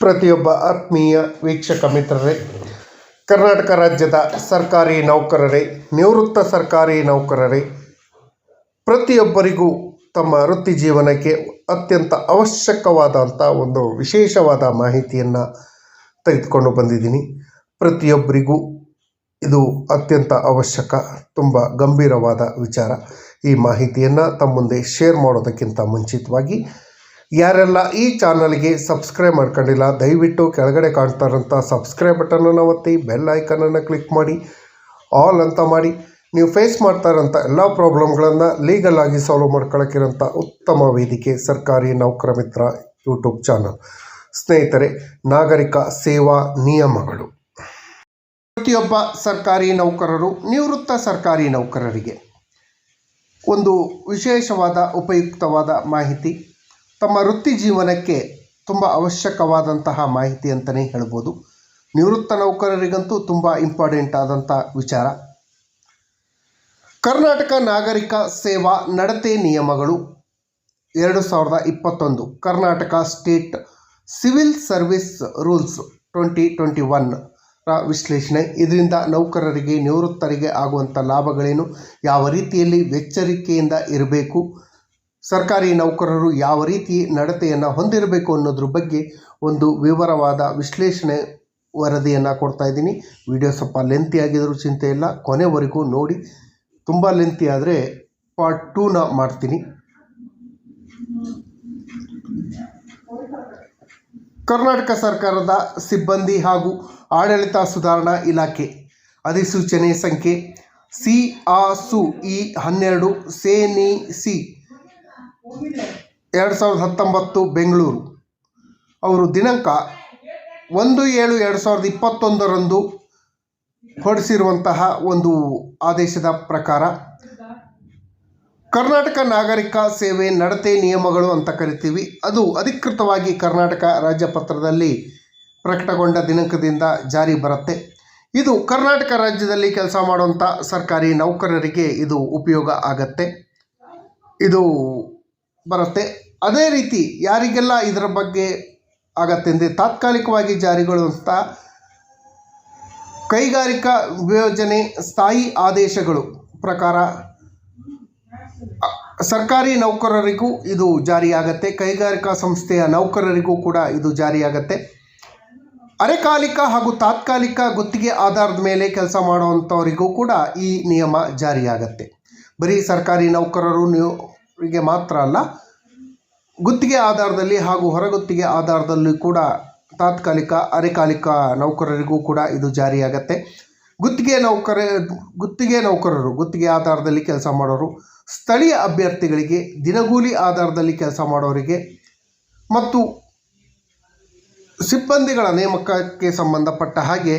ಪ್ರತಿಯೊಬ್ಬ ಆತ್ಮೀಯ ವೀಕ್ಷಕ ಮಿತ್ರರೇ, ಕರ್ನಾಟಕ ರಾಜ್ಯದ ಸರ್ಕಾರಿ ನೌಕರರೇ, ನಿವೃತ್ತ ಸರ್ಕಾರಿ ನೌಕರರೇ, ಪ್ರತಿಯೊಬ್ಬರಿಗೂ ತಮ್ಮ ವೃತ್ತಿ ಜೀವನಕ್ಕೆ ಅತ್ಯಂತ ಅವಶ್ಯಕವಾದಂಥ ಒಂದು ವಿಶೇಷವಾದ ಮಾಹಿತಿಯನ್ನು ತೆಗೆದುಕೊಂಡು ಬಂದಿದ್ದೀನಿ. ಪ್ರತಿಯೊಬ್ಬರಿಗೂ ಇದು ಅತ್ಯಂತ ಅವಶ್ಯಕ, ತುಂಬ ಗಂಭೀರವಾದ ವಿಚಾರ. ಈ ಮಾಹಿತಿಯನ್ನು ತಮ್ಮ ಮುಂದೆ ಶೇರ್ ಮಾಡೋದಕ್ಕಿಂತ ಮುಂಚಿತವಾಗಿ ಯಾರೆಲ್ಲ ಈ ಚಾನಲ್ಗೆ ಸಬ್ಸ್ಕ್ರೈಬ್ ಮಾಡ್ಕೊಂಡಿಲ್ಲ, ದಯವಿಟ್ಟು ಕೆಳಗಡೆ ಕಾಣ್ತಾ ಇರೋಂಥ ಸಬ್ಸ್ಕ್ರೈಬ್ ಬಟನನ್ನು ಒತ್ತಿ, ಬೆಲ್ ಐಕನನ್ನು ಕ್ಲಿಕ್ ಮಾಡಿ, ಆಲ್ ಅಂತ ಮಾಡಿ. ನೀವು ಫೇಸ್ ಮಾಡ್ತಾ ಇರೋಂಥ ಎಲ್ಲ ಪ್ರಾಬ್ಲಮ್ಗಳನ್ನು ಲೀಗಲ್ ಆಗಿ ಸಾಲ್ವ್ ಮಾಡ್ಕೊಳ್ಳೋಕ್ಕಿರೋಂಥ ಉತ್ತಮ ವೇದಿಕೆ ಸರ್ಕಾರಿ ನೌಕರ ಮಿತ್ರ ಯೂಟ್ಯೂಬ್ ಚಾನಲ್. ಸ್ನೇಹಿತರೆ, ನಾಗರಿಕ ಸೇವಾ ನಿಯಮಗಳು. ಪ್ರತಿಯೊಬ್ಬ ಸರ್ಕಾರಿ ನೌಕರರು, ನಿವೃತ್ತ ಸರ್ಕಾರಿ ನೌಕರರಿಗೆ ಒಂದು ವಿಶೇಷವಾದ ಉಪಯುಕ್ತವಾದ ಮಾಹಿತಿ, ತಮ್ಮ ವೃತ್ತಿ ಜೀವನಕ್ಕೆ ತುಂಬ ಅವಶ್ಯಕವಾದಂತಹ ಮಾಹಿತಿ ಅಂತಲೇ ಹೇಳ್ಬೋದು. ನಿವೃತ್ತ ನೌಕರರಿಗಂತೂ ತುಂಬ ಇಂಪಾರ್ಟೆಂಟ್ ಆದಂಥ ವಿಚಾರ. ಕರ್ನಾಟಕ ನಾಗರಿಕ ಸೇವಾ ನಡತೆ ನಿಯಮಗಳು 2021, Karnataka state civil service rules 2021 ವಿಶ್ಲೇಷಣೆ. ಇದರಿಂದ ನೌಕರರಿಗೆ, ನಿವೃತ್ತರಿಗೆ ಆಗುವಂಥ ಲಾಭಗಳೇನು, ಯಾವ ರೀತಿಯಲ್ಲಿ ಎಚ್ಚರಿಕೆಯಿಂದ ಇರಬೇಕು, ಸರ್ಕಾರಿ ನೌಕರರು ಯಾವ ರೀತಿ ನಡತೆಯನ್ನು ಹೊಂದಿರಬೇಕು ಅನ್ನೋದ್ರ ಬಗ್ಗೆ ಒಂದು ವಿವರವಾದ ವಿಶ್ಲೇಷಣೆ ವರದಿಯನ್ನು ಕೊಡ್ತಾ ಇದ್ದೀನಿ. ವಿಡಿಯೋ ಸ್ವಲ್ಪ ಲೆಂತಿ ಆಗಿದ್ರೂ ಚಿಂತೆ ಇಲ್ಲ, ಕೊನೆವರೆಗೂ ನೋಡಿ. ತುಂಬ ಲೆಂತಿ ಆದರೆ ಪಾರ್ಟ್ 2ನ ಮಾಡ್ತೀನಿ. ಕರ್ನಾಟಕ ಸರ್ಕಾರದ ಸಿಬ್ಬಂದಿ ಹಾಗೂ ಆಡಳಿತ ಸುಧಾರಣಾ ಇಲಾಖೆ ಅಧಿಸೂಚನೆ ಸಂಖ್ಯೆ CASU-E12 ಸೇನಿ-ಸಿ 2019 ಬೆಂಗಳೂರು ಅವರು ದಿನಾಂಕ 1/7/2021 ಹೊರಡಿಸಿರುವಂತಹ ಒಂದು ಆದೇಶದ ಪ್ರಕಾರ ಕರ್ನಾಟಕ ನಾಗರಿಕ ಸೇವೆ ನಡತೆ ನಿಯಮಗಳು ಅಂತ ಕರಿತೀವಿ. ಅದು ಅಧಿಕೃತವಾಗಿ ಕರ್ನಾಟಕ ರಾಜ್ಯಪತ್ರದಲ್ಲಿ ಪ್ರಕಟಗೊಂಡ ದಿನಾಂಕದಿಂದ ಜಾರಿ ಬರುತ್ತೆ. ಇದು ಕರ್ನಾಟಕ ರಾಜ್ಯದಲ್ಲಿ ಕೆಲಸ ಮಾಡುವಂಥ ಸರ್ಕಾರಿ ನೌಕರರಿಗೆ ಇದು ಉಪಯೋಗ ಆಗತ್ತೆ, ಇದು ಬರುತ್ತೆ. ಅದೇ ರೀತಿ ಯಾರಿಗೆಲ್ಲ ಇದರ ಬಗ್ಗೆ ಆಗತ್ತೆಂದರೆ, ತಾತ್ಕಾಲಿಕವಾಗಿ ಜಾರಿಗೊಳ್ಳುವಂಥ ಕೈಗಾರಿಕಾ ವಿಯೋಜನೆ ಸ್ಥಾಯಿ ಆದೇಶಗಳು ಪ್ರಕಾರ ಸರ್ಕಾರಿ ನೌಕರರಿಗೂ ಇದು ಜಾರಿಯಾಗತ್ತೆ, ಕೈಗಾರಿಕಾ ಸಂಸ್ಥೆಯ ನೌಕರರಿಗೂ ಕೂಡ ಇದು ಜಾರಿಯಾಗತ್ತೆ. ಅರೆಕಾಲಿಕ ಹಾಗೂ ತಾತ್ಕಾಲಿಕ ಗುತ್ತಿಗೆ ಆಧಾರದ ಮೇಲೆ ಕೆಲಸ ಮಾಡುವಂಥವರಿಗೂ ಕೂಡ ಈ ನಿಯಮ ಜಾರಿಯಾಗತ್ತೆ. ಬರೀ ಸರ್ಕಾರಿ ನೌಕರರಿಗೆ ಮಾತ್ರ ಅಲ್ಲ, ಗುತ್ತಿಗೆ ಆಧಾರದಲ್ಲಿ ಹಾಗೂ ಹೊರಗುತ್ತಿಗೆ ಆಧಾರದಲ್ಲಿ ಕೂಡ ತಾತ್ಕಾಲಿಕ, ಅರೆಕಾಲಿಕ ನೌಕರರಿಗೂ ಕೂಡ ಇದು ಜಾರಿಯಾಗತ್ತೆ. ಗುತ್ತಿಗೆ ನೌಕರರು ಗುತ್ತಿಗೆ ಆಧಾರದಲ್ಲಿ ಕೆಲಸ ಮಾಡೋರು, ಸ್ಥಳೀಯ ಅಭ್ಯರ್ಥಿಗಳಿಗೆ, ದಿನಗೂಲಿ ಆಧಾರದಲ್ಲಿ ಕೆಲಸ ಮಾಡೋರಿಗೆ ಮತ್ತು ಸಿಬ್ಬಂದಿಗಳ ನೇಮಕಕ್ಕೆ ಸಂಬಂಧಪಟ್ಟ ಹಾಗೆ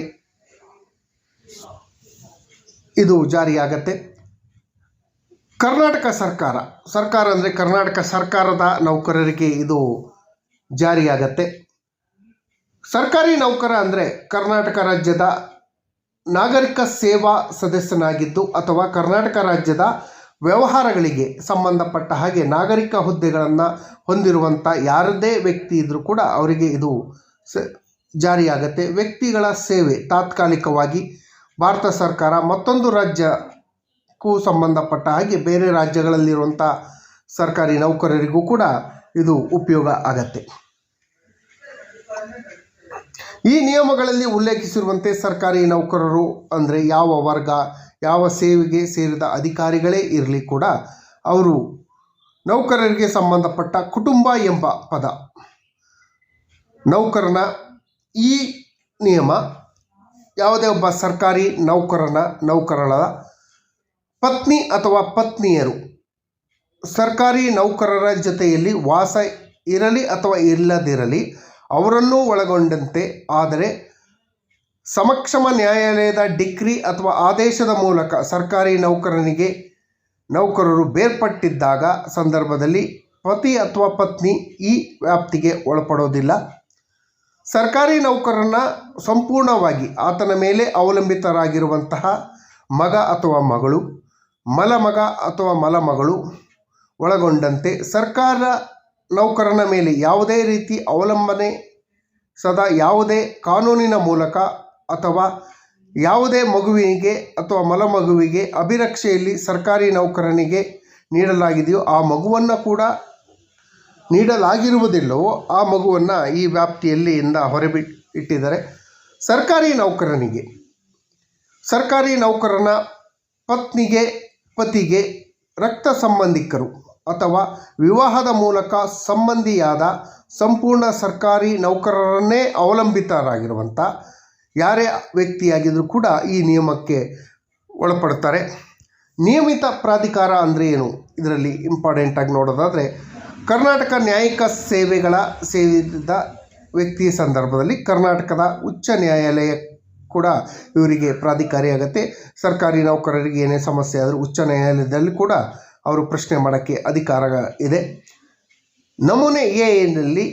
ಇದು ಜಾರಿಯಾಗತ್ತೆ. ಕರ್ನಾಟಕ ಸರ್ಕಾರ ಅಂದರೆ ಕರ್ನಾಟಕ ಸರ್ಕಾರದ ನೌಕರರಿಗೆ ಇದು ಜಾರಿಯಾಗತ್ತೆ. ಸರ್ಕಾರಿ ನೌಕರ ಅಂದರೆ ಕರ್ನಾಟಕ ರಾಜ್ಯದ ನಾಗರಿಕ ಸೇವಾ ಸದಸ್ಯನಾಗಿದ್ದು ಅಥವಾ ಕರ್ನಾಟಕ ರಾಜ್ಯದ ವ್ಯವಹಾರಗಳಿಗೆ ಸಂಬಂಧಪಟ್ಟ ಹಾಗೆ ನಾಗರಿಕ ಹುದ್ದೆಗಳನ್ನು ಹೊಂದಿರುವಂಥ ಯಾರದೇ ವ್ಯಕ್ತಿ ಇದ್ದರೂ ಕೂಡ ಅವರಿಗೆ ಇದು ಜಾರಿಯಾಗತ್ತೆ. ವ್ಯಕ್ತಿಗಳ ಸೇವೆ ತಾತ್ಕಾಲಿಕವಾಗಿ ಭಾರತ ಸರ್ಕಾರ ಮತ್ತೊಂದು ರಾಜ್ಯಕ್ಕೂ ಸಂಬಂಧಪಟ್ಟ ಹಾಗೆ ಬೇರೆ ರಾಜ್ಯಗಳಲ್ಲಿರುವಂಥ ಸರ್ಕಾರಿ ನೌಕರರಿಗೂ ಕೂಡ ಇದು ಉಪಯೋಗ ಆಗತ್ತೆ. ಈ ನಿಯಮಗಳಲ್ಲಿ ಉಲ್ಲೇಖಿಸಿರುವಂತೆ ಸರ್ಕಾರಿ ನೌಕರರು ಅಂದರೆ ಯಾವ ವರ್ಗ, ಯಾವ ಸೇವೆಗೆ ಸೇರಿದ ಅಧಿಕಾರಿಗಳೇ ಇರಲಿ ಕೂಡ ಅವರು ನೌಕರರಿಗೆ ಸಂಬಂಧಪಟ್ಟ ಕುಟುಂಬ ಎಂಬ ಪದ, ನೌಕರನ ಈ ನಿಯಮ ಯಾವುದೇ ಒಬ್ಬ ಸರ್ಕಾರಿ ನೌಕರರ ಪತ್ನಿ ಅಥವಾ ಪತ್ನಿಯರು ಸರ್ಕಾರಿ ನೌಕರರ ಜೊತೆಯಲ್ಲಿ ವಾಸ ಇರಲಿ ಅಥವಾ ಇಲ್ಲದಿರಲಿ ಅವರನ್ನೂ ಒಳಗೊಂಡಂತೆ, ಆದರೆ ಸಮಕ್ಷಮ ನ್ಯಾಯಾಲಯದ ಡಿಕ್ರಿ ಅಥವಾ ಆದೇಶದ ಮೂಲಕ ಸರ್ಕಾರಿ ನೌಕರರು ಬೇರ್ಪಟ್ಟಿದ್ದಾಗ ಸಂದರ್ಭದಲ್ಲಿ ಪತಿ ಅಥವಾ ಪತ್ನಿ ಈ ವ್ಯಾಪ್ತಿಗೆ ಒಳಪಡೋದಿಲ್ಲ. ಸರ್ಕಾರಿ ನೌಕರನ ಸಂಪೂರ್ಣವಾಗಿ ಆತನ ಮೇಲೆ ಅವಲಂಬಿತರಾಗಿರುವಂತಹ ಮಗ ಅಥವಾ ಮಗಳು, ಮಲಮಗ ಅಥವಾ ಮಲಮಗಳು ಒಳಗೊಂಡಂತೆ ಸರ್ಕಾರ ನೌಕರನ ಮೇಲೆ ಯಾವುದೇ ರೀತಿ ಅವಲಂಬನೆ ಸದಾ ಯಾವುದೇ ಕಾನೂನಿನ ಮೂಲಕ ಅಥವಾ ಯಾವುದೇ ಮಗುವಿಗೆ ಅಥವಾ ಮಲಮಗುವಿಗೆ ಅಭಿರಕ್ಷೆಯಲ್ಲಿ ಸರ್ಕಾರಿ ನೌಕರನಿಗೆ ನೀಡಲಾಗಿದೆಯೋ ಆ ಮಗುವನ್ನು ಕೂಡ ನೀಡಲಾಗಿರುವುದಿಲ್ಲವೋ ಆ ಮಗುವನ್ನು ಈ ವ್ಯಾಪ್ತಿಯಲ್ಲಿ ಹೊರಬಿಟ್ಟಿದ್ದಾರೆ. ಸರ್ಕಾರಿ ನೌಕರನಿಗೆ, ಸರ್ಕಾರಿ ನೌಕರನ ಪತ್ನಿಗೆ, ಪತಿಗೆ, ರಕ್ತ ಸಂಬಂಧಿಕರು ಅಥವಾ ವಿವಾಹದ ಮೂಲಕ ಸಂಬಂಧಿಯಾದ ಸಂಪೂರ್ಣ ಸರ್ಕಾರಿ ನೌಕರರನ್ನೇ ಅವಲಂಬಿತರಾಗಿರುವಂಥ ಯಾರೇ ವ್ಯಕ್ತಿಯಾಗಿದ್ದರೂ ಕೂಡ ಈ ನಿಯಮಕ್ಕೆ ಒಳಪಡ್ತಾರೆ. ನಿಯಮಿತ ಪ್ರಾಧಿಕಾರ ಅಂದರೆ ಏನು? ಇದರಲ್ಲಿ ಇಂಪಾರ್ಟೆಂಟಾಗಿ ನೋಡೋದಾದರೆ ಕರ್ನಾಟಕ ನ್ಯಾಯಿಕ ಸೇವೆಗಳ ಸೇರಿದ ವ್ಯಕ್ತಿ ಸಂದರ್ಭದಲ್ಲಿ ಕರ್ನಾಟಕದ ಉಚ್ಚ ನ್ಯಾಯಾಲಯ ಕೂಡ ಇವರಿಗೆ ಪ್ರಾಧಿಕಾರಿಯಾಗತ್ತೆ. ಸರ್ಕಾರಿ ನೌಕರರಿಗೆ ಏನೇ ಸಮಸ್ಯೆ ಆದರೂ ಉಚ್ಚ ನ್ಯಾಯಾಲಯದಲ್ಲಿ ಕೂಡ ಅವರು ಪ್ರಶ್ನೆ ಮಾಡೋಕ್ಕೆ ಅಧಿಕಾರ ಇದೆ. ನಮೂನೆ ಎನಲ್ಲಿ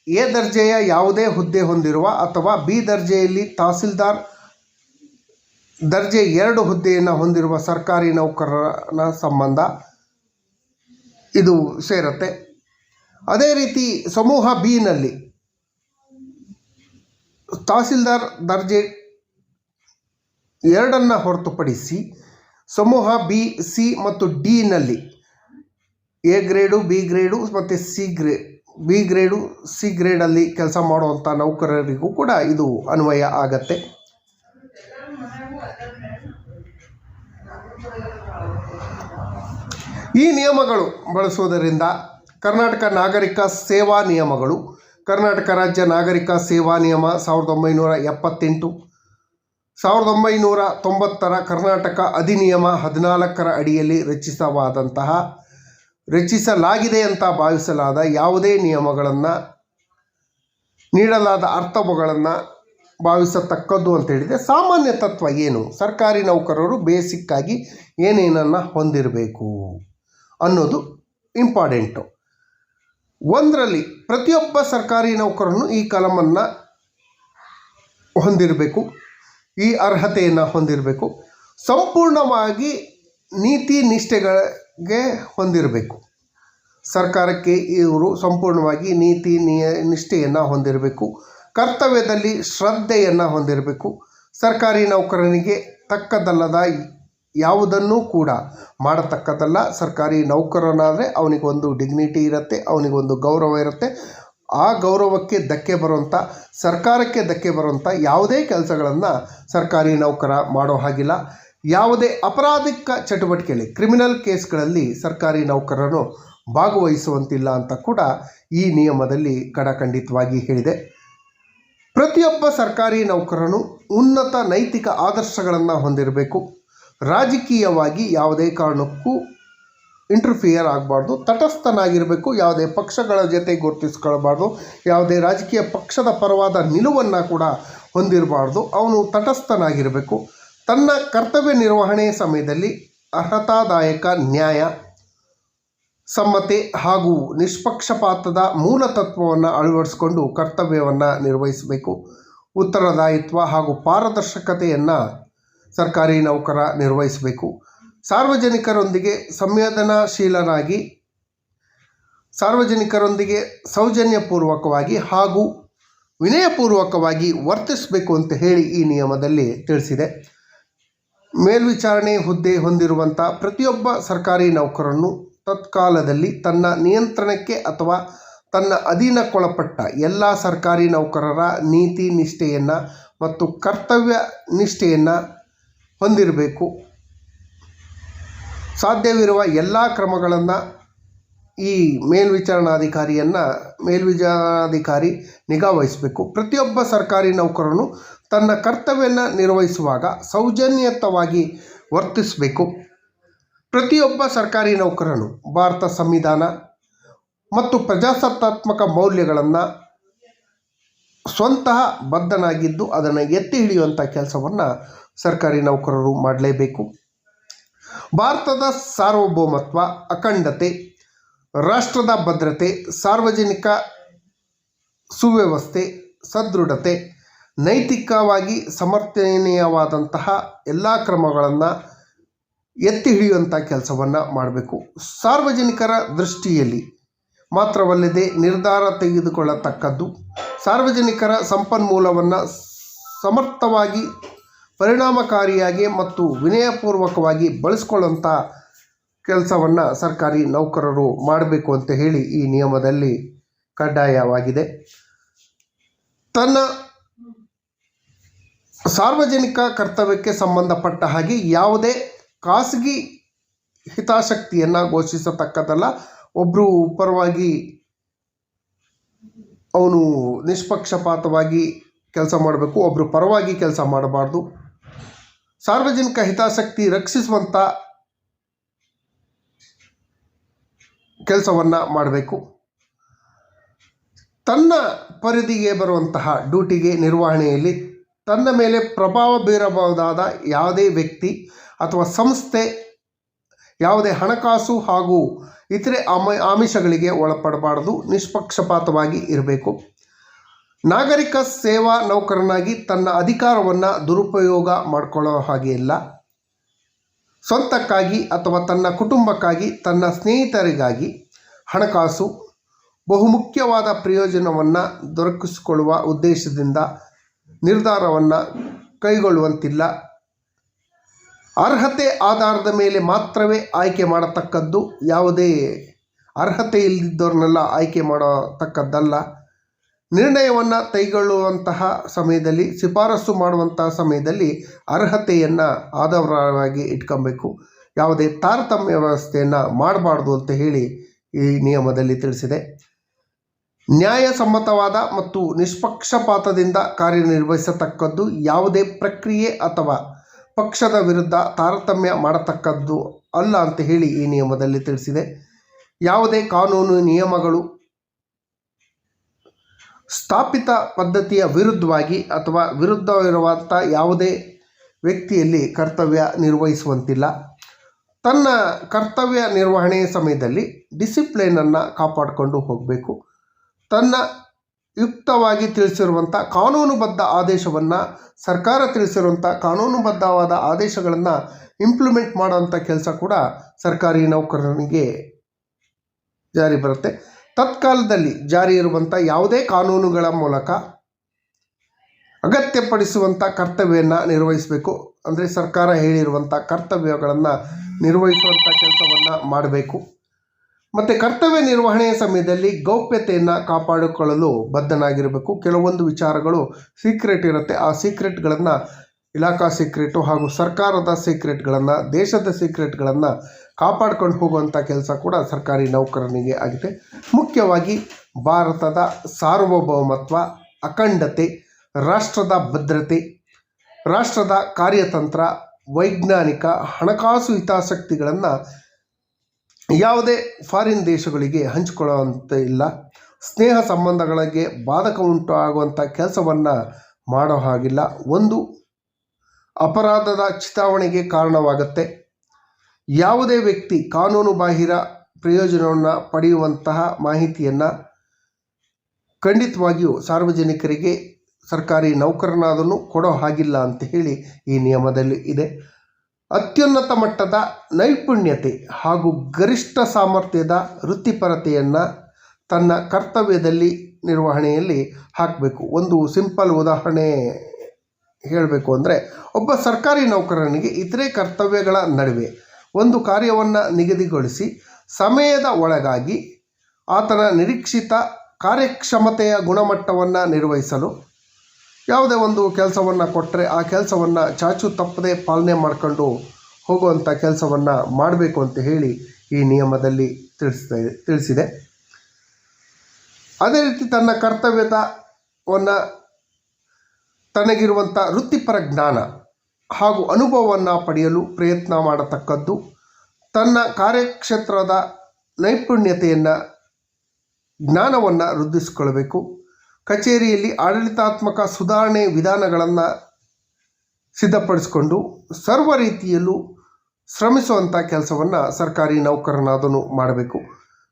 ಎ ದರ್ಜೆಯ ಯಾವುದೇ ಹುದ್ದೆ ಹೊಂದಿರುವ ಅಥವಾ ಬಿ ದರ್ಜೆಯಲ್ಲಿ ತಹಸೀಲ್ದಾರ್ ದರ್ಜೆ 2 ಹುದ್ದೆಯನ್ನು ಹೊಂದಿರುವ ಸರ್ಕಾರಿ ನೌಕರನ ಸಂಬಂಧ ಇದು ಸೇರುತ್ತೆ. ಅದೇ ರೀತಿ ಸಮೂಹ ಬಿನಲ್ಲಿ ತಹಸೀಲ್ದಾರ್ ದರ್ಜೆ 2 ಹೊರತುಪಡಿಸಿ ಸಮೂಹ ಬಿ, ಸಿ ಮತ್ತು ಡಿನಲ್ಲಿ ಎ ಗ್ರೇಡು, ಬಿ ಗ್ರೇಡು ಮತ್ತು ಬಿ ಗ್ರೇಡು, ಸಿ ಗ್ರೇಡಲ್ಲಿ ಕೆಲಸ ಮಾಡುವಂಥ ನೌಕರರಿಗೂ ಕೂಡ ಇದು ಅನ್ವಯ ಆಗತ್ತೆ. ಈ ನಿಯಮಗಳು ಬಳಸುವುದರಿಂದ ಕರ್ನಾಟಕ ನಾಗರಿಕ ಸೇವಾ ನಿಯಮಗಳು, ಕರ್ನಾಟಕ ರಾಜ್ಯ ನಾಗರಿಕ ಸೇವಾ ನಿಯಮ 1978, 1990 ಕರ್ನಾಟಕ ಅಧಿನಿಯಮ 14 ಅಡಿಯಲ್ಲಿ ರಚಿಸಲಾಗಿದೆ ಅಂತ ಭಾವಿಸಲಾದ ಯಾವುದೇ ನಿಯಮಗಳನ್ನು ನೀಡಲಾದ ಅರ್ಥಗಳನ್ನು ಭಾವಿಸತಕ್ಕದ್ದು ಅಂತೇಳಿದೆ. ಸಾಮಾನ್ಯ ತತ್ವ ಏನು? ಸರ್ಕಾರಿ ನೌಕರರು ಬೇಸಿಕ್ಕಾಗಿ ಏನೇನನ್ನು ಹೊಂದಿರಬೇಕು ಅನ್ನೋದು ಇಂಪಾರ್ಟೆಂಟು. 1ರಲ್ಲಿ ಪ್ರತಿಯೊಬ್ಬ ಸರ್ಕಾರಿ ನೌಕರನು ಈ ಕಲಮನ್ನು ಹೊಂದಿರಬೇಕು, ಈ ಅರ್ಹತೆಯನ್ನು ಹೊಂದಿರಬೇಕು. ಸಂಪೂರ್ಣವಾಗಿ ನೀತಿ ನಿಷ್ಠೆಗಳಿಗೆ ಹೊಂದಿರಬೇಕು. ಸರ್ಕಾರಕ್ಕೆ ಇವರು ಸಂಪೂರ್ಣವಾಗಿ ನೀತಿ ನಿಷ್ಠೆಯನ್ನು ಹೊಂದಿರಬೇಕು. ಕರ್ತವ್ಯದಲ್ಲಿ ಶ್ರದ್ಧೆಯನ್ನು ಹೊಂದಿರಬೇಕು. ಸರ್ಕಾರಿ ನೌಕರನಿಗೆ ತಕ್ಕದಲ್ಲದ ಯಾವುದನ್ನೂ ಕೂಡ ಮಾಡತಕ್ಕದಲ್ಲ. ಸರ್ಕಾರಿ ನೌಕರನಾದರೆ ಅವನಿಗೊಂದು ಡಿಗ್ನಿಟಿ ಇರುತ್ತೆ, ಅವನಿಗೊಂದು ಗೌರವ ಇರುತ್ತೆ. ಆ ಗೌರವಕ್ಕೆ ಧಕ್ಕೆ ಬರುವಂಥ, ಸರ್ಕಾರಕ್ಕೆ ಧಕ್ಕೆ ಬರುವಂಥ ಯಾವುದೇ ಕೆಲಸಗಳನ್ನು ಸರ್ಕಾರಿ ನೌಕರ ಮಾಡೋ ಹಾಗಿಲ್ಲ. ಯಾವುದೇ ಅಪರಾಧಿಕ ಚಟುವಟಿಕೆಯಲ್ಲಿ, ಕ್ರಿಮಿನಲ್ ಕೇಸ್ಗಳಲ್ಲಿ ಸರ್ಕಾರಿ ನೌಕರರು ಭಾಗವಹಿಸುವಂತಿಲ್ಲ ಅಂತ ಕೂಡ ಈ ನಿಯಮದಲ್ಲಿ ಖಡಾಖಂಡಿತವಾಗಿ ಹೇಳಿದೆ. ಪ್ರತಿಯೊಬ್ಬ ಸರ್ಕಾರಿ ನೌಕರನು ಉನ್ನತ ನೈತಿಕ ಆದರ್ಶಗಳನ್ನು ಹೊಂದಿರಬೇಕು. ರಾಜಕೀಯವಾಗಿ ಯಾವುದೇ ಕಾರಣಕ್ಕೂ ಇಂಟರ್ಫಿಯರ್ ಆಗಬಾರ್ದು, ತಟಸ್ಥನಾಗಿರಬೇಕು. ಯಾವುದೇ ಪಕ್ಷಗಳ ಜೊತೆ ಗುರುತಿಸ್ಕೊಳ್ಬಾರ್ದು, ಯಾವುದೇ ರಾಜಕೀಯ ಪಕ್ಷದ ಪರವಾದ ನಿಲುವನ್ನು ಕೂಡ ಹೊಂದಿರಬಾರ್ದು. ಅವನು ತಟಸ್ಥನಾಗಿರಬೇಕು. ತನ್ನ ಕರ್ತವ್ಯ ನಿರ್ವಹಣೆ ಸಮಯದಲ್ಲಿ ಅರ್ಹತಾದಾಯಕ ನ್ಯಾಯ, ಸಮ್ಮತೆ ಹಾಗೂ ನಿಷ್ಪಕ್ಷಪಾತದ ಮೂಲ ತತ್ವವನ್ನು ಅಳವಡಿಸಿಕೊಂಡು ಕರ್ತವ್ಯವನ್ನು ನಿರ್ವಹಿಸಬೇಕು. ಉತ್ತರದಾಯಿತ್ವ ಹಾಗೂ ಪಾರದರ್ಶಕತೆಯನ್ನು ಸರ್ಕಾರಿ ನೌಕರ ನಿರ್ವಹಿಸಬೇಕು. ಸಾರ್ವಜನಿಕರೊಂದಿಗೆ ಸಂವೇದನಾಶೀಲನಾಗಿ, ಸಾರ್ವಜನಿಕರೊಂದಿಗೆ ಸೌಜನ್ಯಪೂರ್ವಕವಾಗಿ ಹಾಗೂ ವಿನಯಪೂರ್ವಕವಾಗಿ ವರ್ತಿಸಬೇಕು ಅಂತ ಹೇಳಿ ಈ ನಿಯಮದಲ್ಲಿ ತಿಳಿಸಿದೆ. ಮೇಲ್ವಿಚಾರಣೆ ಹುದ್ದೆ ಹೊಂದಿರುವಂಥ ಪ್ರತಿಯೊಬ್ಬ ಸರ್ಕಾರಿ ನೌಕರನ್ನು ತತ್ಕಾಲದಲ್ಲಿ ತನ್ನ ನಿಯಂತ್ರಣಕ್ಕೆ ಅಥವಾ ತನ್ನ ಅಧೀನಕ್ಕೊಳಪಟ್ಟ ಎಲ್ಲ ಸರ್ಕಾರಿ ನೌಕರರ ನೀತಿ ನಿಷ್ಠೆಯನ್ನು ಮತ್ತು ಕರ್ತವ್ಯ ನಿಷ್ಠೆಯನ್ನು ಹೊಂದಿರಬೇಕು. ಸಾಧ್ಯವಿರುವ ಎಲ್ಲ ಕ್ರಮಗಳನ್ನು ಈ ಮೇಲ್ವಿಚಾರಣಾಧಿಕಾರಿ ನಿಗಾ ವಹಿಸಬೇಕು. ಪ್ರತಿಯೊಬ್ಬ ಸರ್ಕಾರಿ ನೌಕರನು ತನ್ನ ಕರ್ತವ್ಯವನ್ನು ನಿರ್ವಹಿಸುವಾಗ ಸೌಜನ್ಯಯುತವಾಗಿ ವರ್ತಿಸಬೇಕು. ಪ್ರತಿಯೊಬ್ಬ ಸರ್ಕಾರಿ ನೌಕರನು ಭಾರತ ಸಂವಿಧಾನ ಮತ್ತು ಪ್ರಜಾಸತ್ತಾತ್ಮಕ ಮೌಲ್ಯಗಳನ್ನು ಸ್ವತಃ ಬದ್ಧನಾಗಿದ್ದು ಅದನ್ನು ಎತ್ತಿ ಹಿಡಿಯುವಂಥ ಕೆಲಸವನ್ನು ಸರ್ಕಾರಿ ನೌಕರರು ಮಾಡಲೇಬೇಕು. ಭಾರತದ ಸಾರ್ವಭೌಮತ್ವ, ಅಖಂಡತೆ, ರಾಷ್ಟ್ರದ ಭದ್ರತೆ, ಸಾರ್ವಜನಿಕ ಸುವ್ಯವಸ್ಥೆ, ಸದೃಢತೆ, ನೈತಿಕವಾಗಿ ಸಮರ್ಥನೀಯವಾದಂತಹ ಎಲ್ಲ ಕ್ರಮಗಳನ್ನು ಎತ್ತಿ ಹಿಡಿಯುವಂಥ ಕೆಲಸವನ್ನು ಮಾಡಬೇಕು. ಸಾರ್ವಜನಿಕರ ದೃಷ್ಟಿಯಲ್ಲಿ ಮಾತ್ರವಲ್ಲದೆ ನಿರ್ಧಾರ ತೆಗೆದುಕೊಳ್ಳತಕ್ಕದ್ದು. ಸಾರ್ವಜನಿಕರ ಸಂಪನ್ಮೂಲವನ್ನು ಸಮರ್ಥವಾಗಿ, ಪರಿಣಾಮಕಾರಿಯಾಗಿ ಮತ್ತು ವಿನಯಪೂರ್ವಕವಾಗಿ ಬಳಸಿಕೊಳ್ಳುವಂಥ ಕೆಲಸವನ್ನು ಸರ್ಕಾರಿ ನೌಕರರು ಮಾಡಬೇಕು ಅಂತ ಹೇಳಿ ಈ ನಿಯಮದಲ್ಲಿ ಕಡ್ಡಾಯವಾಗಿದೆ. ತನ್ನ ಸಾರ್ವಜನಿಕ ಕರ್ತವ್ಯಕ್ಕೆ ಸಂಬಂಧಪಟ್ಟ ಹಾಗೆ ಯಾವುದೇ ಖಾಸಗಿ ಹಿತಾಸಕ್ತಿಯನ್ನು ಘೋಷಿಸತಕ್ಕದ್ದಲ್ಲ. ಒಬ್ಬರು ಪರವಾಗಿ ಅವನು ನಿಷ್ಪಕ್ಷಪಾತವಾಗಿ ಕೆಲಸ ಮಾಡಬೇಕು, ಒಬ್ಬರು ಪರವಾಗಿ ಕೆಲಸ ಮಾಡಬಾರ್ದು. ಸಾರ್ವಜನಿಕ ಹಿತಾಸಕ್ತಿ ರಕ್ಷಿಸುವಂಥ ಕೆಲಸವನ್ನು ಮಾಡಬೇಕು. ತನ್ನ ಪರಿಧಿಗೆ ಬರುವಂತಹ ಡ್ಯೂಟಿಗೆ ನಿರ್ವಹಣೆಯಲ್ಲಿ ತನ್ನ ಮೇಲೆ ಪ್ರಭಾವ ಬೀರಬಹುದಾದ ಯಾವುದೇ ವ್ಯಕ್ತಿ ಅಥವಾ ಸಂಸ್ಥೆ ಯಾವುದೇ ಹಣಕಾಸು ಹಾಗೂ ಇತರೆ ಆಮಿಷಗಳಿಗೆ ಒಳಪಡಬಾರದು. ನಿಷ್ಪಕ್ಷಪಾತವಾಗಿ ಇರಬೇಕು. ನಾಗರಿಕ ಸೇವಾ ನೌಕರನಾಗಿ ತನ್ನ ಅಧಿಕಾರವನ್ನು ದುರುಪಯೋಗ ಮಾಡಿಕೊಳ್ಳೋ ಹಾಗೆ ಇಲ್ಲ. ಸ್ವಂತಕ್ಕಾಗಿ ಅಥವಾ ತನ್ನ ಕುಟುಂಬಕ್ಕಾಗಿ, ತನ್ನ ಸ್ನೇಹಿತರಿಗಾಗಿ ಹಣಕಾಸು ಬಹುಮುಖ್ಯವಾದ ಪ್ರಯೋಜನವನ್ನು ದೊರಕಿಸಿಕೊಳ್ಳುವ ಉದ್ದೇಶದಿಂದ ನಿರ್ಧಾರವನ್ನು ಕೈಗೊಳ್ಳುವಂತಿಲ್ಲ. ಅರ್ಹತೆ ಆಧಾರದ ಮೇಲೆ ಮಾತ್ರವೇ ಆಯ್ಕೆ ಮಾಡತಕ್ಕದ್ದು. ಯಾವುದೇ ಅರ್ಹತೆ ಇಲ್ಲದಿದ್ದವ್ರನ್ನೆಲ್ಲ ಆಯ್ಕೆ ಮಾಡತಕ್ಕದ್ದಲ್ಲ. ನಿರ್ಣಯವನ್ನು ಕೈಗೊಳ್ಳುವಂತಹ ಸಮಯದಲ್ಲಿ, ಶಿಫಾರಸು ಮಾಡುವಂತಹ ಸಮಯದಲ್ಲಿ ಅರ್ಹತೆಯನ್ನು ಆಧಾರವಾಗಿ ಇಟ್ಕೊಬೇಕು. ಯಾವುದೇ ತಾರತಮ್ಯ ವ್ಯವಸ್ಥೆಯನ್ನು ಮಾಡಬಾರ್ದು ಅಂತ ಹೇಳಿ ಈ ನಿಯಮದಲ್ಲಿ ತಿಳಿಸಿದೆ. ನ್ಯಾಯಸಮ್ಮತವಾದ ಮತ್ತು ನಿಷ್ಪಕ್ಷಪಾತದಿಂದ ಕಾರ್ಯನಿರ್ವಹಿಸತಕ್ಕದ್ದು. ಯಾವುದೇ ಪ್ರಕ್ರಿಯೆ ಅಥವಾ ಪಕ್ಷದ ವಿರುದ್ಧ ತಾರತಮ್ಯ ಮಾಡತಕ್ಕದ್ದು ಅಲ್ಲ ಅಂತ ಹೇಳಿ ಈ ನಿಯಮದಲ್ಲಿ ತಿಳಿಸಿದೆ. ಯಾವುದೇ ಕಾನೂನು ನಿಯಮಗಳು ಸ್ಥಾಪಿತ ಪದ್ಧತಿಯ ವಿರುದ್ಧವಾಗಿ ಅಥವಾ ವಿರುದ್ಧವಿರುವಂಥ ಯಾವುದೇ ವ್ಯಕ್ತಿಯಲ್ಲಿ ಕರ್ತವ್ಯ ನಿರ್ವಹಿಸುವಂತಿಲ್ಲ. ತನ್ನ ಕರ್ತವ್ಯ ನಿರ್ವಹಣೆಯ ಸಮಯದಲ್ಲಿ ಡಿಸಿಪ್ಲಿನನ್ನು ಕಾಪಾಡಿಕೊಂಡು ಹೋಗಬೇಕು. ತನ್ನ ಯುಕ್ತವಾಗಿ ತಿಳಿಸಿರುವಂಥ ಕಾನೂನುಬದ್ಧ ಆದೇಶವನ್ನು, ಸರ್ಕಾರ ತಿಳಿಸಿರುವಂಥ ಕಾನೂನುಬದ್ಧವಾದ ಆದೇಶಗಳನ್ನು ಇಂಪ್ಲಿಮೆಂಟ್ ಮಾಡುವಂಥ ಕೆಲಸ ಕೂಡ ಸರ್ಕಾರಿ ನೌಕರನಿಗೆ ಜಾರಿ ಬರುತ್ತೆ. ತತ್ಕಾಲದಲ್ಲಿ ಜಾರಿ ಇರುವಂಥ ಯಾವುದೇ ಕಾನೂನುಗಳ ಮೂಲಕ ಅಗತ್ಯಪಡಿಸುವಂಥ ಕರ್ತವ್ಯವನ್ನು ನಿರ್ವಹಿಸಬೇಕು. ಅಂದರೆ ಸರ್ಕಾರ ಹೇಳಿರುವಂಥ ಕರ್ತವ್ಯಗಳನ್ನು ನಿರ್ವಹಿಸುವಂಥ ಕೆಲಸವನ್ನು ಮಾಡಬೇಕು. ಮತ್ತು ಕರ್ತವ್ಯ ನಿರ್ವಹಣೆಯ ಸಮಯದಲ್ಲಿ ಗೌಪ್ಯತೆಯನ್ನು ಕಾಪಾಡಿಕೊಳ್ಳಲು ಬದ್ಧನಾಗಿರಬೇಕು. ಕೆಲವೊಂದು ವಿಚಾರಗಳು ಸೀಕ್ರೆಟ್ ಇರುತ್ತೆ. ಆ ಸೀಕ್ರೆಟ್ಗಳನ್ನು, ಇಲಾಖಾ ಸೀಕ್ರೆಟು ಹಾಗೂ ಸರ್ಕಾರದ ಸೀಕ್ರೆಟ್ಗಳನ್ನು, ದೇಶದ ಸೀಕ್ರೆಟ್ಗಳನ್ನು ಕಾಪಾಡ್ಕೊಂಡು ಹೋಗುವಂಥ ಕೆಲಸ ಕೂಡ ಸರ್ಕಾರಿ ನೌಕರನಿಗೆ ಆಗಿದೆ. ಮುಖ್ಯವಾಗಿ ಭಾರತದ ಸಾರ್ವಭೌಮತ್ವ, ಅಖಂಡತೆ, ರಾಷ್ಟ್ರದ ಭದ್ರತೆ, ರಾಷ್ಟ್ರದ ಕಾರ್ಯತಂತ್ರ, ವೈಜ್ಞಾನಿಕ, ಹಣಕಾಸು ಹಿತಾಸಕ್ತಿಗಳನ್ನು ಯಾವುದೇ ಫಾರಿನ್ ದೇಶಗಳಿಗೆ ಹಂಚಿಕೊಳ್ಳುವಂತೆ ಇಲ್ಲ. ಸ್ನೇಹ ಸಂಬಂಧಗಳಿಗೆ ಬಾಧಕ ಉಂಟು ಆಗುವಂಥ ಕೆಲಸವನ್ನು ಮಾಡೋ ಹಾಗಿಲ್ಲ. ಒಂದು ಅಪರಾಧದ ಚಿತಾವಣೆಗೆ ಕಾರಣವಾಗುತ್ತೆ. ಯಾವುದೇ ವ್ಯಕ್ತಿ ಕಾನೂನು ಬಾಹಿರ ಪ್ರಯೋಜನವನ್ನು ಪಡೆಯುವಂತಹ ಮಾಹಿತಿಯನ್ನು ಖಂಡಿತವಾಗಿಯೂ ಸಾರ್ವಜನಿಕರಿಗೆ ಸರ್ಕಾರಿ ನೌಕರನಾದನು ಕೊಡೋ ಹಾಗಿಲ್ಲ ಅಂತ ಹೇಳಿ ಈ ನಿಯಮದಲ್ಲಿ ಇದೆ. ಅತ್ಯುನ್ನತ ಮಟ್ಟದ ನೈಪುಣ್ಯತೆ ಹಾಗೂ ಗರಿಷ್ಠ ಸಾಮರ್ಥ್ಯದ ವೃತ್ತಿಪರತೆಯನ್ನು ತನ್ನ ಕರ್ತವ್ಯದಲ್ಲಿ ನಿರ್ವಹಣೆಯಲ್ಲಿ ಹಾಕಬೇಕು. ಒಂದು ಸಿಂಪಲ್ ಉದಾಹರಣೆ ಹೇಳಬೇಕು ಅಂದರೆ, ಒಬ್ಬ ಸರ್ಕಾರಿ ನೌಕರನಿಗೆ ಇತರೆ ಕರ್ತವ್ಯಗಳ ನಡುವೆ ಒಂದು ಕಾರ್ಯವನ್ನು ನಿಗದಿಗೊಳಿಸಿ ಸಮಯದ ಒಳಗಾಗಿ ಆತನ ನಿರೀಕ್ಷಿತ ಕಾರ್ಯಕ್ಷಮತೆಯ ಗುಣಮಟ್ಟವನ್ನು ನಿರ್ವಹಿಸಲು ಯಾವುದೇ ಒಂದು ಕೆಲಸವನ್ನು ಕೊಟ್ಟರೆ ಆ ಕೆಲಸವನ್ನು ಚಾಚು ತಪ್ಪದೆ ಪಾಲನೆ ಮಾಡಿಕೊಂಡು ಹೋಗುವಂಥ ಕೆಲಸವನ್ನು ಮಾಡಬೇಕು ಅಂತ ಹೇಳಿ ಈ ನಿಯಮದಲ್ಲಿ ತಿಳಿಸಿದೆ. ಅದೇ ರೀತಿ ತನ್ನ ಕರ್ತವ್ಯವನ್ನು, ತನಗಿರುವಂಥ ವೃತ್ತಿಪರ ಜ್ಞಾನ ಹಾಗೂ ಅನುಭವವನ್ನು ಪಡೆಯಲು ಪ್ರಯತ್ನ ಮಾಡತಕ್ಕದ್ದು. ತನ್ನ ಕಾರ್ಯಕ್ಷೇತ್ರದ ನೈಪುಣ್ಯತೆಯನ್ನು, ಜ್ಞಾನವನ್ನು ವೃದ್ಧಿಸಿಕೊಳ್ಳಬೇಕು. ಕಚೇರಿಯಲ್ಲಿ ಆಡಳಿತಾತ್ಮಕ ಸುಧಾರಣೆ ವಿಧಾನಗಳನ್ನು ಸಿದ್ಧಪಡಿಸಿಕೊಂಡು ಸರ್ವ ರೀತಿಯಲ್ಲೂ ಶ್ರಮಿಸುವಂಥ ಕೆಲಸವನ್ನು ಸರ್ಕಾರಿ ನೌಕರನಾದನು ಮಾಡಬೇಕು.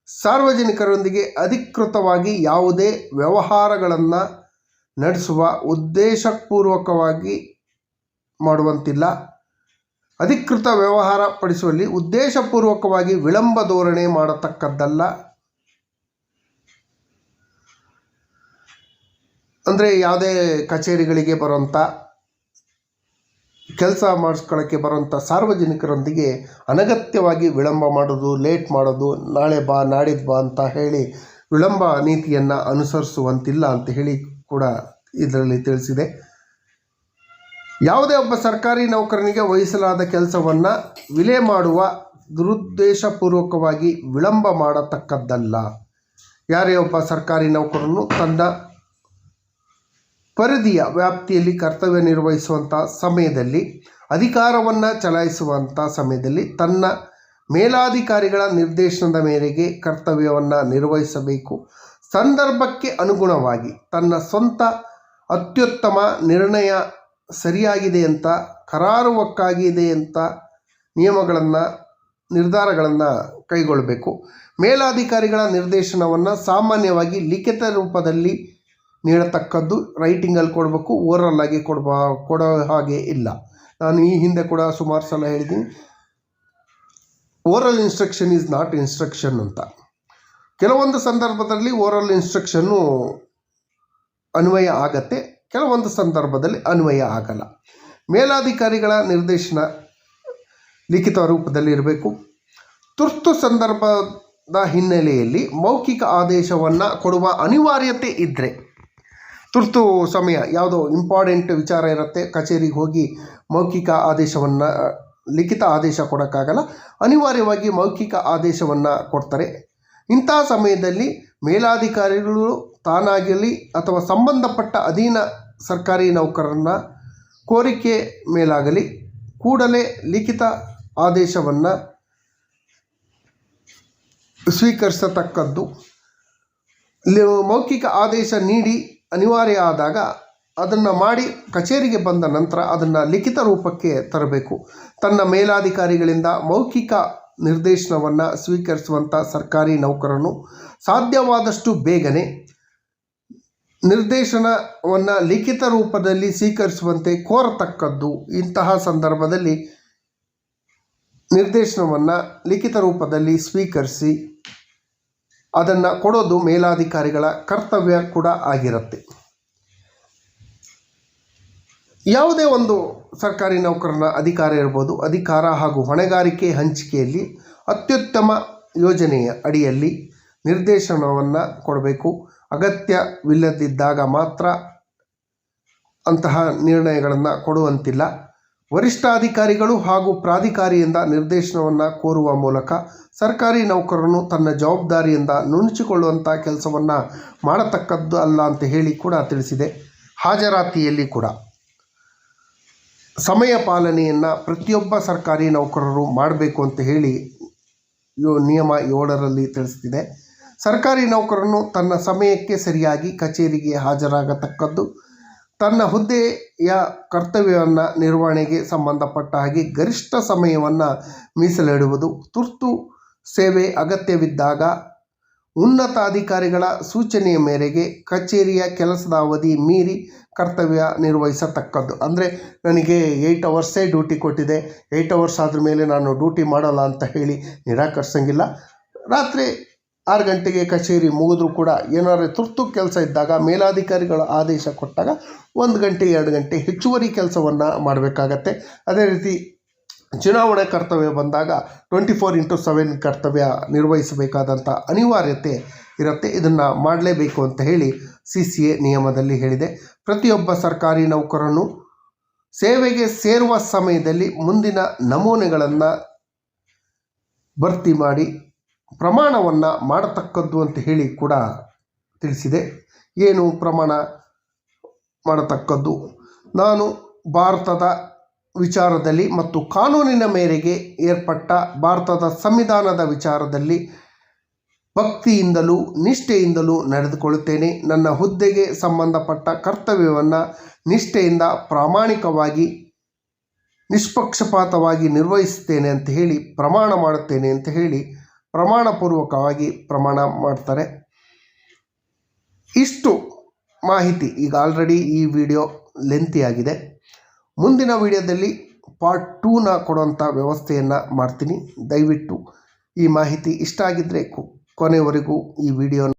ಸಾರ್ವಜನಿಕರೊಂದಿಗೆ ಅಧಿಕೃತವಾಗಿ ಯಾವುದೇ ವ್ಯವಹಾರಗಳನ್ನು ನಡೆಸುವ ಉದ್ದೇಶಪೂರ್ವಕವಾಗಿ ಮಾಡುವಂತಿಲ್ಲ. ಅಧಿಕೃತ ವ್ಯವಹಾರ ಪಡಿಸುವಲ್ಲಿ ಉದ್ದೇಶಪೂರ್ವಕವಾಗಿ ವಿಳಂಬ ಧೋರಣೆ ಮಾಡತಕ್ಕದ್ದಲ್ಲ. ಅಂದರೆ ಯಾವುದೇ ಕಚೇರಿಗಳಿಗೆ ಬರುವಂಥ ಕೆಲಸ ಮಾಡಿಸ್ಕೊಳ್ಳೋಕ್ಕೆ ಬರುವಂಥ ಸಾರ್ವಜನಿಕರೊಂದಿಗೆ ಅನಗತ್ಯವಾಗಿ ವಿಳಂಬ ಮಾಡೋದು, ಲೇಟ್ ಮಾಡೋದು, ನಾಳೆ ಬಾ ನಾಡಿದ್ದು ಬಾ ಅಂತ ಹೇಳಿ ವಿಳಂಬ ನೀತಿಯನ್ನು ಅನುಸರಿಸುವಂತಿಲ್ಲ ಅಂತ ಹೇಳಿ ಕೂಡ ಇದರಲ್ಲಿ ತಿಳಿಸಿದೆ. ಯಾವುದೇ ಒಬ್ಬ ಸರ್ಕಾರಿ ನೌಕರನಿಗೆ ವಹಿಸಲಾದ ಕೆಲಸವನ್ನು ವಿಲೆ ಮಾಡುವ ದುರುದ್ದೇಶಪೂರ್ವಕವಾಗಿ ವಿಳಂಬ ಮಾಡತಕ್ಕದ್ದಲ್ಲ. ಯಾರೇ ಒಬ್ಬ ಸರ್ಕಾರಿ ನೌಕರನು ತನ್ನ ಪರಿಧಿಯ ವ್ಯಾಪ್ತಿಯಲ್ಲಿ ಕರ್ತವ್ಯ ನಿರ್ವಹಿಸುವಂಥ ಸಮಯದಲ್ಲಿ, ಅಧಿಕಾರವನ್ನು ಚಲಾಯಿಸುವಂಥ ಸಮಯದಲ್ಲಿ ತನ್ನ ಮೇಲಾಧಿಕಾರಿಗಳ ನಿರ್ದೇಶನದ ಮೇರೆಗೆ ಕರ್ತವ್ಯವನ್ನು ನಿರ್ವಹಿಸಬೇಕು. ಸಂದರ್ಭಕ್ಕೆ ಅನುಗುಣವಾಗಿ ತನ್ನ ಸ್ವಂತ ಅತ್ಯುತ್ತಮ ನಿರ್ಣಯ ಸರಿಯಾಗಿದೆ ಅಂತ, ಕರಾರುವಕ್ಕಾಗಿದೆ ಅಂತ ನಿರ್ಧಾರಗಳನ್ನು ಕೈಗೊಳ್ಳಬೇಕು. ಮೇಲಾಧಿಕಾರಿಗಳ ನಿರ್ದೇಶನವನ್ನು ಸಾಮಾನ್ಯವಾಗಿ ಲಿಖಿತ ರೂಪದಲ್ಲಿ ನೀಡತಕ್ಕದ್ದು, ರೈಟಿಂಗಲ್ಲಿ ಕೊಡಬೇಕು, ಓರಲ್ ಆಗಿ ಕೊಡೋ ಹಾಗೆ ಇಲ್ಲ. ನಾನು ಈ ಹಿಂದೆ ಕೂಡ ಸುಮಾರು ಸಲ ಹೇಳಿದ್ದೀನಿ, oral instruction is not instruction ಅಂತ. ಕೆಲವೊಂದು ಸಂದರ್ಭದಲ್ಲಿ ಓರಲ್ ಇನ್ಸ್ಟ್ರಕ್ಷನ್ನು ಅನ್ವಯ ಆಗತ್ತೆ, ಕೆಲವೊಂದು ಸಂದರ್ಭದಲ್ಲಿ ಅನ್ವಯ ಆಗಲ್ಲ. ಮೇಲಾಧಿಕಾರಿಗಳ ನಿರ್ದೇಶನ ಲಿಖಿತ ರೂಪದಲ್ಲಿ ಇರಬೇಕು. ತುರ್ತು ಸಂದರ್ಭದ ಹಿನ್ನೆಲೆಯಲ್ಲಿ ಮೌಖಿಕ ಆದೇಶವನ್ನು ಕೊಡುವ ಅನಿವಾರ್ಯತೆ ಇದ್ದರೆ, ತುರ್ತು ಸಮಯ ಯಾವುದೋ ಇಂಪಾರ್ಟೆಂಟ್ ವಿಚಾರ ಇರುತ್ತೆ, ಕಚೇರಿಗೆ ಹೋಗಿ ಮೌಖಿಕ ಆದೇಶವನ್ನು, ಲಿಖಿತ ಆದೇಶ ಕೊಡೋಕ್ಕಾಗಲ್ಲ, ಅನಿವಾರ್ಯವಾಗಿ ಮೌಖಿಕ ಆದೇಶವನ್ನು ಕೊಡ್ತಾರೆ. ಇಂಥ ಸಮಯದಲ್ಲಿ ಮೇಲಾಧಿಕಾರಿಗಳು ತಾನಾಗಲಿ ಅಥವಾ ಸಂಬಂಧಪಟ್ಟ ಅಧೀನ ಸರ್ಕಾರಿ ನೌಕರರನ್ನ ಕೋರಿಕೆ ಮೇಲಾಗಲಿ ಕೂಡಲೇ ಲಿಖಿತ ಆದೇಶವನ್ನು ಸ್ವೀಕರಿಸತಕ್ಕದ್ದು. ಮೌಖಿಕ ಆದೇಶ ನೀಡಿ ಅನಿವಾರ್ಯ ಆದಾಗ ಅದನ್ನು ಮಾಡಿ ಕಚೇರಿಗೆ ಬಂದ ನಂತರ ಅದನ್ನು ಲಿಖಿತ ರೂಪಕ್ಕೆ ತರಬೇಕು. ತನ್ನ ಮೇಲಾಧಿಕಾರಿಗಳಿಂದ ಮೌಖಿಕ ನಿರ್ದೇಶನವನ್ನು ಸ್ವೀಕರಿಸುವಂಥ ಸರ್ಕಾರಿ ನೌಕರನು ಸಾಧ್ಯವಾದಷ್ಟು ಬೇಗನೆ ನಿರ್ದೇಶನವನ್ನು ಲಿಖಿತ ರೂಪದಲ್ಲಿ ಸ್ವೀಕರಿಸುವಂತೆ ಕೋರತಕ್ಕದ್ದು. ಇಂತಹ ಸಂದರ್ಭದಲ್ಲಿ ನಿರ್ದೇಶನವನ್ನು ಲಿಖಿತ ರೂಪದಲ್ಲಿ ಸ್ವೀಕರಿಸಿ ಅದನ್ನು ಕೊಡೋದು ಮೇಲಾಧಿಕಾರಿಗಳ ಕರ್ತವ್ಯ ಕೂಡ ಆಗಿರುತ್ತೆ. ಯಾವುದೇ ಒಂದು ಸರ್ಕಾರಿ ನೌಕರನ ಅಧಿಕಾರ ಇರ್ಬೋದು, ಅಧಿಕಾರ ಹಾಗೂ ಹೊಣೆಗಾರಿಕೆ ಹಂಚಿಕೆಯಲ್ಲಿ ಅತ್ಯುತ್ತಮ ಯೋಜನೆಯ ಅಡಿಯಲ್ಲಿ ನಿರ್ದೇಶನವನ್ನು ಕೊಡಬೇಕು. ಅಗತ್ಯವಿಲ್ಲದಿದ್ದಾಗ ಮಾತ್ರ ಅಂತಹ ನಿರ್ಣಯಗಳನ್ನು ಕೊಡುವಂತಿಲ್ಲ. ವರಿಷ್ಠ ಅಧಿಕಾರಿಗಳು ಹಾಗೂ ಪ್ರಾಧಿಕಾರಿಯಿಂದ ನಿರ್ದೇಶನವನ್ನು ಕೋರುವ ಮೂಲಕ ಸರ್ಕಾರಿ ನೌಕರನು ತನ್ನ ಜವಾಬ್ದಾರಿಯಿಂದ ನುಣುಚಿಕೊಳ್ಳುವಂಥ ಕೆಲಸವನ್ನು ಮಾಡತಕ್ಕದ್ದು ಅಲ್ಲ ಅಂತ ಹೇಳಿ ಕೂಡ ತಿಳಿಸಿದೆ. ಹಾಜರಾತಿಯಲ್ಲಿ ಕೂಡ ಸಮಯ ಪಾಲನೆಯನ್ನು ಪ್ರತಿಯೊಬ್ಬ ಸರ್ಕಾರಿ ನೌಕರರು ಮಾಡಬೇಕು ಅಂತ ಹೇಳಿ ನಿಯಮ 7ರಲ್ಲಿ ತಿಳಿಸ್ತಿದೆ. ಸರ್ಕಾರಿ ನೌಕರನು ತನ್ನ ಸಮಯಕ್ಕೆ ಸರಿಯಾಗಿ ಕಚೇರಿಗೆ ಹಾಜರಾಗತಕ್ಕದ್ದು, ತನ್ನ ಹುದ್ದೆಯ ಕರ್ತವ್ಯವನ್ನು ನಿರ್ವಹಣೆಗೆ ಸಂಬಂಧಪಟ್ಟ ಹಾಗೆ ಗರಿಷ್ಠ ಸಮಯವನ್ನು ಮೀಸಲಿಡುವುದು, ತುರ್ತು ಸೇವೆ ಅಗತ್ಯವಿದ್ದಾಗ ಉನ್ನತ ಅಧಿಕಾರಿಗಳ ಸೂಚನೆಯ ಮೇರೆಗೆ ಕಚೇರಿಯ ಕೆಲಸದ ಅವಧಿ ಮೀರಿ ಕರ್ತವ್ಯ ನಿರ್ವಹಿಸತಕ್ಕದ್ದು. ಅಂದರೆ ನನಗೆ 8 ಅವರ್ಸೇ ಡ್ಯೂಟಿ ಕೊಟ್ಟಿದೆ, 8 ಅವರ್ಸ್ ಆದ ಮೇಲೆ ನಾನು ಡ್ಯೂಟಿ ಮಾಡಲ್ಲ ಅಂತ ಹೇಳಿ ನಿರಾಕರಿಸಂಗಿಲ್ಲ. ರಾತ್ರಿ 6 ಗಂಟೆಗೆ ಕಚೇರಿ ಮುಗಿದ್ರೂ ಕೂಡ ಏನಾದರೂ ತುರ್ತು ಕೆಲಸ ಇದ್ದಾಗ ಮೇಲಾಧಿಕಾರಿಗಳ ಆದೇಶ ಕೊಟ್ಟಾಗ 1 ಗಂಟೆ 2 ಗಂಟೆ ಹೆಚ್ಚುವರಿ ಕೆಲಸವನ್ನು ಮಾಡಬೇಕಾಗತ್ತೆ. ಅದೇ ರೀತಿ ಚುನಾವಣೆ ಕರ್ತವ್ಯ ಬಂದಾಗ 24/7 ಕರ್ತವ್ಯ ನಿರ್ವಹಿಸಬೇಕಾದಂಥ ಅನಿವಾರ್ಯತೆ ಇರುತ್ತೆ. ಇದನ್ನು ಮಾಡಲೇಬೇಕು ಅಂತ ಹೇಳಿ CCA ನಿಯಮದಲ್ಲಿ ಹೇಳಿದೆ. ಪ್ರತಿಯೊಬ್ಬ ಸರ್ಕಾರಿ ನೌಕರನು ಸೇವೆಗೆ ಸೇರುವ ಸಮಯದಲ್ಲಿ ಮುಂದಿನ ನಮೂನೆಗಳನ್ನು ಭರ್ತಿ ಮಾಡಿ ಪ್ರಮಾಣವನ್ನು ಮಾಡತಕ್ಕದ್ದು ಅಂತ ಹೇಳಿ ಕೂಡ ತಿಳಿಸಿದೆ. ಏನು ಪ್ರಮಾಣ ಮಾಡತಕ್ಕದ್ದು? ನಾನು ಭಾರತದ ವಿಚಾರದಲ್ಲಿ ಮತ್ತು ಕಾನೂನಿನ ಮೇರೆಗೆ ಏರ್ಪಟ್ಟ ಭಾರತದ ಸಂವಿಧಾನದ ವಿಚಾರದಲ್ಲಿ ಭಕ್ತಿಯಿಂದಲೂ ನಿಷ್ಠೆಯಿಂದಲೂ ನಡೆದುಕೊಳ್ಳುತ್ತೇನೆ. ನನ್ನ ಹುದ್ದೆಗೆ ಸಂಬಂಧಪಟ್ಟ ಕರ್ತವ್ಯವನ್ನು ನಿಷ್ಠೆಯಿಂದ ಪ್ರಾಮಾಣಿಕವಾಗಿ ನಿಷ್ಪಕ್ಷಪಾತವಾಗಿ ನಿರ್ವಹಿಸುತ್ತೇನೆ ಅಂತ ಹೇಳಿ ಪ್ರಮಾಣ ಮಾಡುತ್ತೇನೆ ಅಂತ ಹೇಳಿ ಪ್ರಮಾಣಪೂರ್ವಕವಾಗಿ ಪ್ರಮಾಣ ಮಾಡ್ತಾರೆ. ಇಷ್ಟು ಮಾಹಿತಿ. ಈಗ ಆಲ್ರೆಡಿ ಈ ವಿಡಿಯೋ ಲೆಂತಿಯಾಗಿದೆ. ಮುಂದಿನ ವಿಡಿಯೋದಲ್ಲಿ ಪಾರ್ಟ್ 2ನ ಕೊಡುವಂಥ ವ್ಯವಸ್ಥೆಯನ್ನು ಮಾಡ್ತೀನಿ. ದಯವಿಟ್ಟು ಈ ಮಾಹಿತಿ ಇಷ್ಟ ಆಗಿದ್ದರೆ ಕೊನೆಯವರೆಗೂ ಈ ವಿಡಿಯೋನ